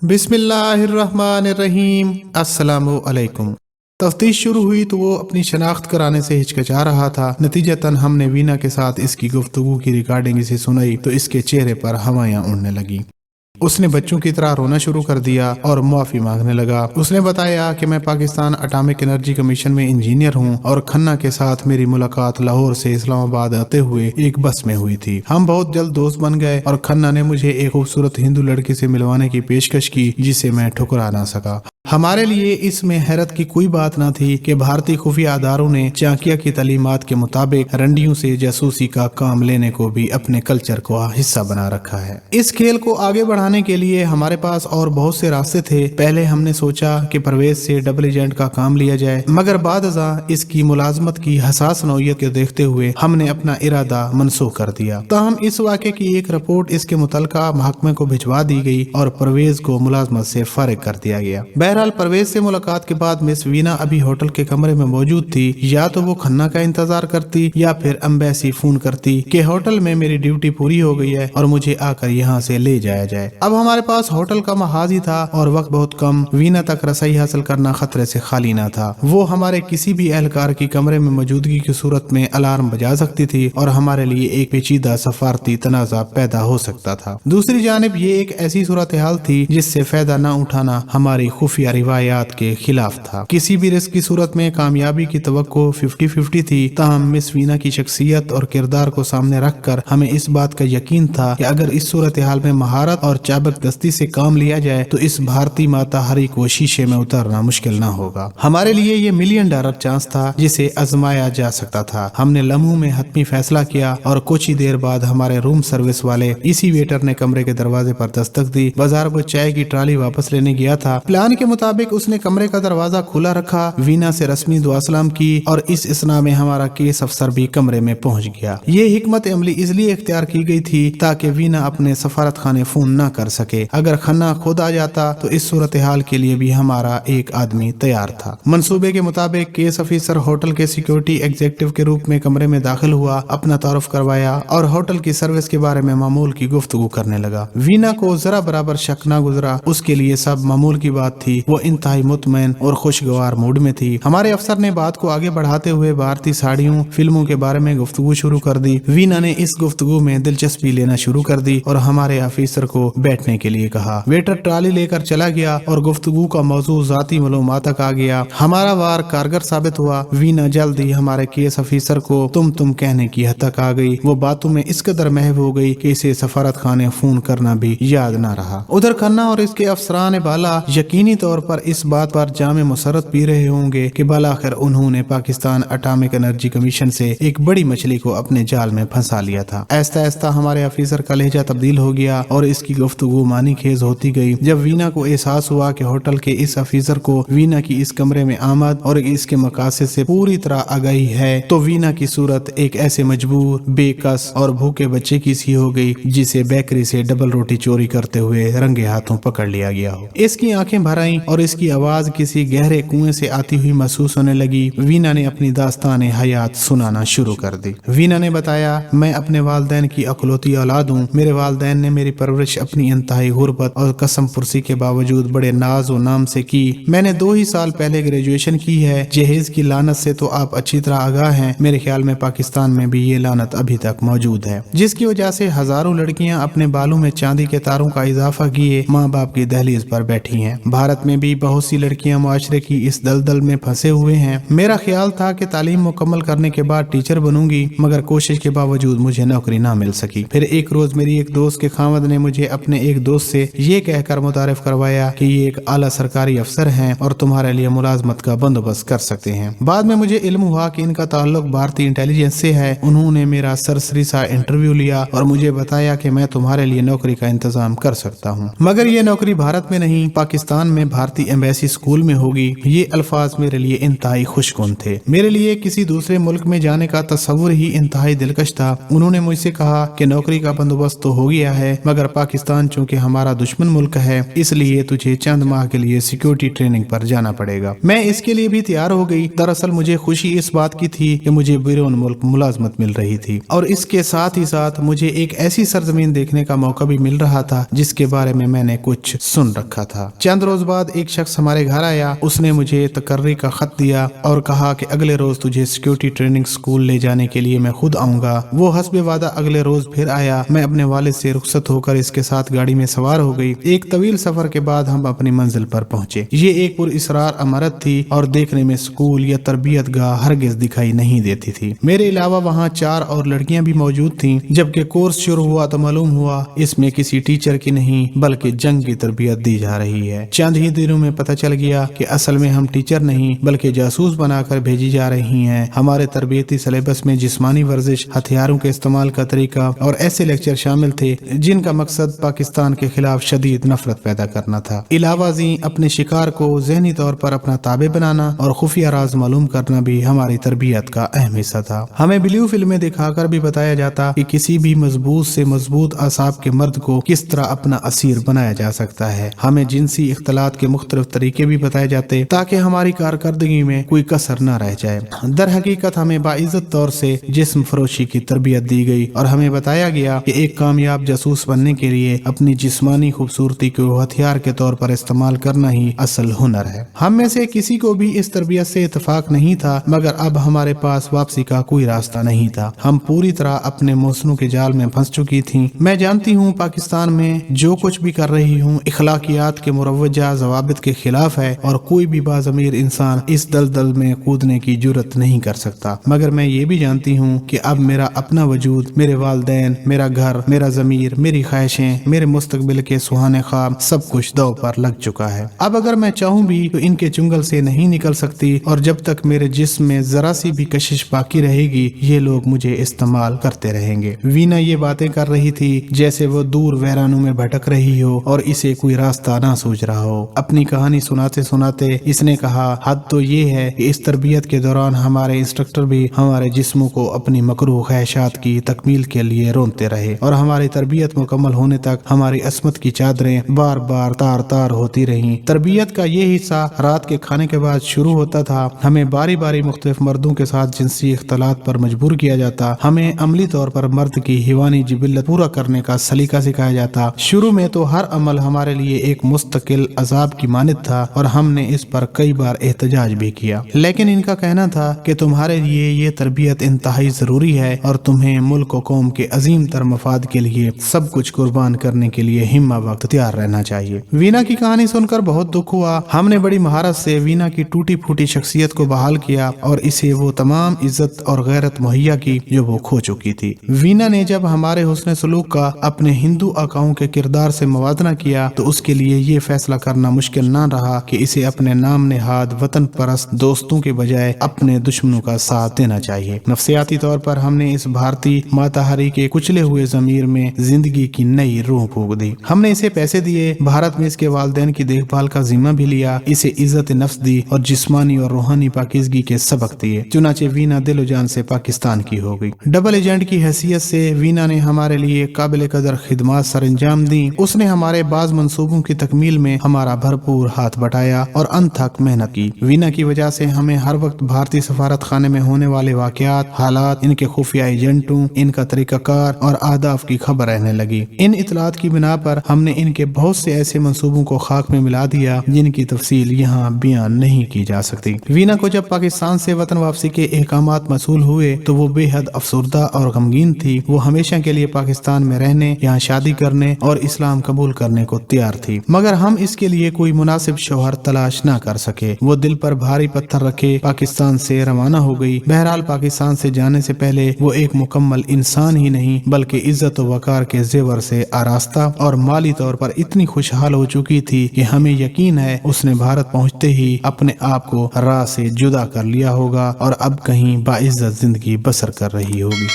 बिस्मिल्लाहिर्रहमानिर्रहीम। अस्सलामु अलैकुम। तफ्तीश शुरू हुई तो वो अपनी शनाख्त कराने से हिचकिचा रहा था। नतीजतन हमने वीना के साथ इसकी गुफ्तगू की रिकॉर्डिंग इसे सुनाई तो इसके चेहरे पर हवाएं उड़ने लगी। उसने बच्चों की तरह रोना शुरू कर दिया और मुआफ़ी मांगने लगा। उसने बताया कि मैं पाकिस्तान एटॉमिक एनर्जी कमीशन में इंजीनियर हूँ और खन्ना के साथ मेरी मुलाकात लाहौर से इस्लामाबाद आते हुए एक बस में हुई थी। हम बहुत जल्द दोस्त बन गए और खन्ना ने मुझे एक खूबसूरत हिंदू लड़की से मिलवाने की पेशकश की जिसे मैं ठुकरा ना सका। हमारे लिए इसमें हैरत की कोई बात न थी कि भारतीय खुफिया अदारों ने चाकिया की तालीमात के मुताबिक रंडियों से जासूसी का काम लेने को भी अपने कल्चर का हिस्सा बना रखा है। इस खेल को आगे बढ़ाने के लिए हमारे पास और बहुत से रास्ते थे। पहले हमने सोचा कि परवेज से डबल एजेंट का काम लिया जाए, मगर बाद इसकी मुलाजमत की हसास नौयत को देखते हुए हमने अपना इरादा मनसूख कर दिया। ताहम इस वाक़े की एक रिपोर्ट इसके मुतलका महकमे को भिजवा दी गई और परवेज को मुलाजमत से फारिग कर दिया गया। बहरहाल परवेज से मुलाकात के बाद मिस वीना अभी होटल के कमरे में मौजूद थी। या तो वो खन्ना का इंतजार करती या फिर एम्बेसी फोन करती कि होटल में मेरी ड्यूटी पूरी हो गई है और मुझे आकर यहाँ से ले जाया जाए। अब हमारे पास होटल का महाज ही था और वक्त बहुत कम। वीना तक रसाई हासिल करना खतरे से खाली न था। वो हमारे किसी भी एहलकार की कमरे में मौजूदगी की सूरत में अलार्म बजा सकती थी और हमारे लिए एक पेचीदा सफारती तनाज़ा पैदा हो सकता था। दूसरी जानिब ये एक ऐसी सूरत हाल थी जिससे फायदा न उठाना हमारी खुफिया रिवायात के खिलाफ था। किसी भी रिस्क की सूरत में कामयाबी की तवक्को 50-50 थी। ताहम मिस वीना की शख्सियत और किरदार को सामने रखकर हमें इस बात का यकीन था कि अगर इस सूरत हाल में महारत और चाबक दस्ती से काम लिया जाए तो इस भारतीय माता हरी को शीशे में उतारना मुश्किल न होगा। हमारे लिए ये $1 मिलियन चांस था जिसे आजमाया जा सकता था। हमने लम्हों में हतमी फैसला किया और कुछ ही देर बाद हमारे रूम सर्विस वाले इसी वेटर ने कमरे के दरवाजे पर दस्तक दी। बाजार को चाय की ट्राली वापस लेने गया था। प्लान के मुताबिक उसने कमरे का दरवाजा खुला रखा, वीना से रस्मी दुआ सलाम की और इस इसना में हमारा केस अफसर भी कमरे में पहुंच गया। ये हिकमत अमली इसलिए इख्तियार की गई थी ताकि वीना अपने सफारत खाने फोन न कर सके। अगर खन्ना खुद आ जाता तो इस सूरत हाल के लिए भी हमारा एक आदमी तैयार था। मंसूबे के मुताबिक केस अफसर होटल के सिक्योरिटी एग्जीक्यूटिव के रूप में कमरे में दाखिल हुआ, अपना तारुफ करवाया और होटल की सर्विस के बारे में मामूल की गुफ्तगू करने लगा। वीना को जरा बराबर शक न गुजरा। उसके लिए सब मामूल की बात थी। वो इंतहाई मुतमईन और खुशगवार मूड में थी। हमारे अफसर ने बात को आगे बढ़ाते हुए भारतीय साड़ियों फिल्मों के बारे में गुफ्तगू शुरू कर दी। वीना ने इस गुफ्तगू में दिलचस्पी लेना शुरू कर दी और हमारे ऑफिसर को बैठने के लिए कहा। वेटर ट्राली लेकर चला गया और गुफ्तगू का मौजू जाती मालूमात तक आ गया। हमारा वार कारगर साबित हुआ। वीना जल्दी हमारे केस ऑफिसर को तुम कहने की हद तक आ गई। वो बातों में इस कदर महव हो गई कि इसे सफारत खाने फोन करना भी याद न रहा। उधर खन्ना और इसके अफसरान बाला यकीनी तौर पर इस बात पर जामे मुसरत पी रहे होंगे कि बालाखिर उन्होंने पाकिस्तान एटॉमिक एनर्जी कमीशन से एक बड़ी मछली को अपने जाल में फंसा लिया था। ऐसा ऐसा हमारे ऑफिसर का लहजा तब्दील हो गया और इसकी गुफ्तगू मानी खेज होती गई। जब वीना को एहसास हुआ कि होटल के इस ऑफिसर को वीना की इस कमरे में आमद और इसके मकासद से पूरी तरह आगाही है तो वीना की सूरत एक ऐसे मजबूर, बेकस और भूखे बच्चे की सी हो गई जिसे बेकरी से डबल रोटी चोरी करते हुए रंगे हाथों पकड़ लिया गया हो। इसकी आंखें भर आईं और इसकी आवाज किसी गहरे कुएं से आती हुई महसूस होने लगी। वीना ने अपनी दास्तान हयात सुनाना शुरू कर दी। वीना ने बताया, मैं अपने वालदैन की अकलौती औलाद हूँ। मेरे वालदैन ने मेरी परवरिश अपनी इंतहाई गुर्बत और कसम पुरसी के बावजूद बड़े नाज और नाम से की। मैंने 2 ही साल पहले ग्रेजुएशन की है। जहेज की लानत से तो आप अच्छी तरह आगाह हैं। मेरे ख्याल में पाकिस्तान में भी ये लानत अभी तक मौजूद है, जिसकी वजह से हजारों लड़कियां अपने बालों में चांदी के तारों का इजाफा किए माँ बाप की दहलीज पर बैठी हैं। भारत में भी बहुत सी लड़कियां मुआशरे की इस दलदल में फंसे हुए हैं। मेरा ख्याल था कि तालीम मुकम्मल करने के बाद टीचर बनूंगी, मगर कोशिश के बावजूद मुझे नौकरी ना मिल सकी। फिर एक रोज मेरी एक दोस्त के खामद ने मुझे अपने एक दोस्त से ये कहकर मुतारिफ करवाया कि ये एक आला सरकारी अफसर हैं और तुम्हारे लिए मुलाजमत का बंदोबस्त कर सकते हैं। बाद में मुझे इल्म हुआ कि इनका ताल्लुक भारतीय इंटेलिजेंस से है। उन्होंने मेरा सरसरी सा इंटरव्यू लिया और मुझे बताया कि मैं तुम्हारे लिए नौकरी का इंतजाम कर सकता हूँ, मगर ये नौकरी भारत में नहीं पाकिस्तान में भारतीय एम्बेसी स्कूल में होगी। ये अल्फाज मेरे लिए इंतहाई खुशकुन थे। मेरे लिए किसी दूसरे मुल्क में जाने का तस्वुर ही इंतहाई दिलकश था। उन्होंने मुझसे कहा कि नौकरी का बंदोबस्त तो हो गया है, मगर पाकिस्तान चूँकि हमारा दुश्मन मुल्क है, इसलिए तुझे चंद माह के लिए सिक्योरिटी ट्रेनिंग पर जाना पड़ेगा। मैं इसके लिए भी तैयार हो गई। दरअसल मुझे खुशी इस बात की थी कि मुझे बैरून मुल्क मुलाजमत मिल रही थी और इसके साथ ही साथ मुझे एक ऐसी सरजमीन देखने का मौका भी मिल रहा था जिसके बारे में मैंने कुछ सुन रखा था। चंद रोज बाद एक शख्स हमारे घर आया। उसने मुझे तकर्री का खत दिया और कहा कि अगले रोज तुझे सिक्योरिटी ट्रेनिंग स्कूल ले जाने के लिए मैं खुद आऊंगा। वो हस्बे वादा अगले रोज फिर आया। मैं अपने वालिद से रुखसत होकर इसके साथ गाड़ी में सवार हो गई। एक तवील सफर के बाद हम अपनी मंजिल पर पहुंचे। ये एक पुरइसरार इमारत थी और देखने में स्कूल या तरबियत गाह हरगिज दिखाई नहीं देती थी। मेरे अलावा वहाँ 4 और लड़कियां भी मौजूद थीं। जबकि कोर्स शुरू हुआ तो मालूम हुआ इसमें किसी टीचर की नहीं बल्कि जंग की तरबियत दी जा रही है। चंद ही दिनों में पता चल गया कि असल में हम टीचर नहीं बल्कि जासूस बनाकर भेजी जा रही हैं। हमारे तरबियती सिलेबस में जिस्मानी वर्जिश, हथियारों के इस्तेमाल का तरीका और ऐसे लेक्चर शामिल थे जिनका मकसद पाकिस्तान के खिलाफ शदीद नफरत पैदा करना था। इलावा जी अपने शिकार को जहनी तौर पर अपना ताबे बनाना और खुफिया राज मालूम करना भी हमारी तरबियत का अहम हिस्सा था। हमें ब्लू फिल्में दिखाकर भी बताया जाता कि किसी भी मजबूत से मजबूत असाब के मर्द को किस तरह अपना असीर बनाया जा सकता है। हमें जिनसी इख्तलात के मुख्तलिफ तरीके भी बताए जाते ताकि हमारी कारकर्दगी में कोई कसर न रह जाए। दर हकीकत हमें बाइज्जत तौर से जिस्म फरोशी की तरबियत दी गई और हमें बताया गया कि एक कामयाब जासूस बनने के लिए अपनी जिस्मानी खूबसूरती को हथियार के तौर पर इस्तेमाल करना ही असल हुनर है। हम में से किसी को भी इस तरबियत से इत्तेफाक नहीं था, मगर अब हमारे पास वापसी का कोई रास्ता नहीं था। हम पूरी तरह अपने मौसनों के जाल में फंस चुकी थीं। मैं जानती हूँ पाकिस्तान में जो कुछ भी कर रही हूँ इखलाकियात के मुरव्वजा ज़वाबित के खिलाफ है और कोई भी बाज़मीर इंसान इस दलदल में कूदने की जुर्रत नहीं कर सकता। मगर मैं ये भी जानती हूँ कि अब मेरा अपना वजूद, मेरे वालिदैन, मेरा घर, मेरा ज़मीर, मेरी ख्वाहिशें, मेरे मुस्तकबिल के सुहाने ख्वाब सब कुछ दांव पर लग चुका है। अब अगर मैं चाहूँ भी तो इनके चुंगल से नहीं निकल सकती और जब तक मेरे जिस्म में जरा सी भी कशिश बाकी रहेगी ये लोग मुझे इस्तेमाल करते रहेंगे। वीना ये बातें कर रही थी जैसे वो दूर वैरानों में भटक रही हो और इसे कोई रास्ता ना सूझ रहा हो। अपनी कहानी सुनाते सुनाते इसने कहा, हद तो ये है कि इस तरबियत के दौरान हमारे इंस्ट्रक्टर भी हमारे जिस्मों को अपनी मकरूह ख्वाहिशात की तकमील के लिए रोनते रहे और हमारी तरबियत मुकम्मल होने तक हमारी अस्मत की चादरें बार बार तार तार होती रहीं। तरबियत का ये हिस्सा रात के खाने के बाद शुरू होता था। हमें बारी बारी मुख्तलिफ मर्दों के साथ जिनसी इख्तलात पर मजबूर किया जाता। हमें अमली तौर पर मर्द की हिवानी जिबिल्लत पूरा करने का सलीका सिखाया जाता। शुरू में तो हर अमल हमारे लिए एक मुस्तकिल अजाब की मानित था और हमने इस पर कई बार एहतजाज भी किया, लेकिन इनका कहना था कि तुम्हारे लिए ये तरबियत इंतहाई जरूरी है और तुम्हें मुल्क और कौम के अजीम तर मफाद के लिए सब कुछ कुर्बान करने के लिए हिम्मा वक्त तैयार रहना चाहिए। वीना की कहानी सुनकर बहुत दुख हुआ। हमने बड़ी महारत से वीना की टूटी फूटी शख्सियत को बहाल किया और इसे वो तमाम इज्जत और गैरत मुहैया की जो वो खो चुकी थी। वीना ने जब हमारे हुस्न सलूक का अपने हिंदू आकाओं के किरदार से मवादना किया तो उसके लिए ये फैसला करना मुश्किल ना रहा कि इसे अपने नाम नेहाद वतन परस्त दोस्तों के बजाय अपने दुश्मनों का साथ देना चाहिए। नफ्सियाती तौर पर हमने इस भारतीय माताहारी के कुचले हुए जमीर में जिंदगी की नई रूह फूंक दी। हमने इसे पैसे दिए, भारत में इसके वालिदैन की देखभाल का जिम्मा भी लिया, इसे इज्जत नफ्स दी और जिस्मानी और रूहानी पाकीज़गी के सबक दिए। चुनाचे वीना दिलो जान से पाकिस्तान की हो गई। डबल एजेंट की हैसियत से वीना ने हमारे लिए काबिल कदर खिदमत सरंजाम दी। उसने हमारे बाज मंसूबों की तकमील में हमारा भरपूर हाथ बटाया और अनथक मेहनत की। वीना की वजह से हमें हर वक्त भारतीय सफारत खाने में होने वाले वाकयात, हालात, इनके खुफिया एजेंटों, इनका तरीकाकार और आदाफ की खबर रहने लगी। इन इतलात की बिना पर हमने इनके बहुत से ऐसे मंसूबों को खाक में मिला दिया जिनकी तफसील यहाँ बयान नहीं की जा सकती। वीना को जब पाकिस्तान से वतन वापसी के अहकामात मसूल हुए तो वो बेहद अफसरदा और गमगीन थी। वो हमेशा के लिए पाकिस्तान में रहने, यहाँ शादी करने और इस्लाम कबूल करने को तैयार थी, मगर हम इसके लिए कोई मुनासिब शौहर तलाश न कर सके। वो दिल पर भारी पत्थर रखे पाकिस्तान से रवाना हो गई। बहरहाल पाकिस्तान से जाने से पहले वो एक मुकम्मल इंसान ही नहीं बल्कि इज्जत और वकार के जेवर से आरास्ता और माली तौर पर इतनी खुशहाल हो चुकी थी कि हमें यकीन है उसने भारत पहुंचते ही अपने आप को राह से जुदा कर लिया होगा और अब कहीं बाइज्जत जिंदगी बसर कर रही होगी।